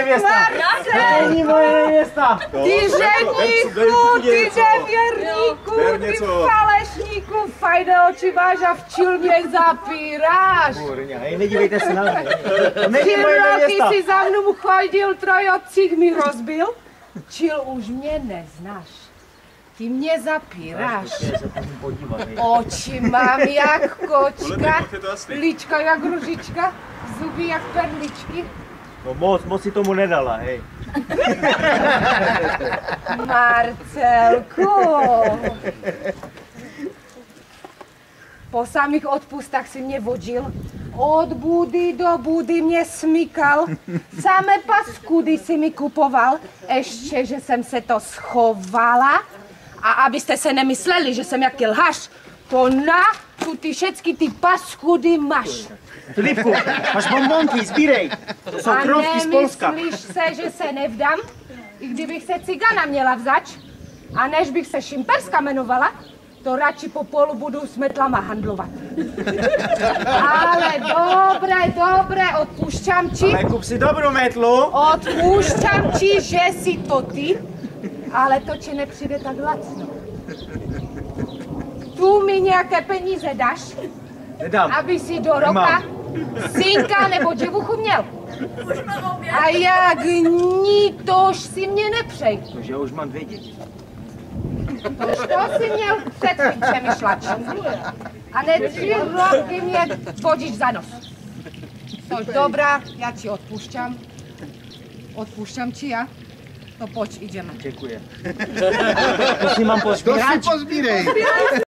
nevěsta! To není moje nevěsta! Ty ženíku, ty nevěrníku, ty falešníku, fajné oči máš a v čil mě zapíráš. Kurňa, hej, nedívejte se na mě. To není 3 moje roky nevěsta! si za mnou chodil, trojotcích mi rozbil. Čil už mě neznáš. Ty mě zapíráš. Oči mám jak kočka, líčka jak ružička, zuby jak perličky. No moc si tomu nedala, hej. Marcelku. Po samých odpustách si mě vodil. Od budy do budy mě smykal. Samé paskudy si mi kupoval. Ještě, že jsem se to schovala. A abyste se nemysleli, že jsem jaký lhaš, to tu ty všechny ty paskudy máš. Filipku, máš bonbonky, sbírej. To jsou krovky z Polska. A nemyslíš se, že se nevdám? I kdybych se cigana měla vzač, a než bych se Šimperska jmenovala, to radši po polu budu s metlama handlovat. Ale dobré, odpúšťam ti. Ale kup si dobrou metlu. Odpúšťam ti, že si to ty, ale to ti nepřijde tak lacno. Tu mi nějaké peníze dáš, Nedám. aby si do roka synka nebo děvuchu měl. A jak ní, tož si mě nepřej. Protože já už mám 2 děti. Tož to si měl před přemýšlet. A ne 3 roky mě vodíš za nos. Tož dobrá, já ti odpúšťam. Odpúšťam ti ja. No pojď, ideme. Děkuji. To si mám pozbírat. To si pozbírej.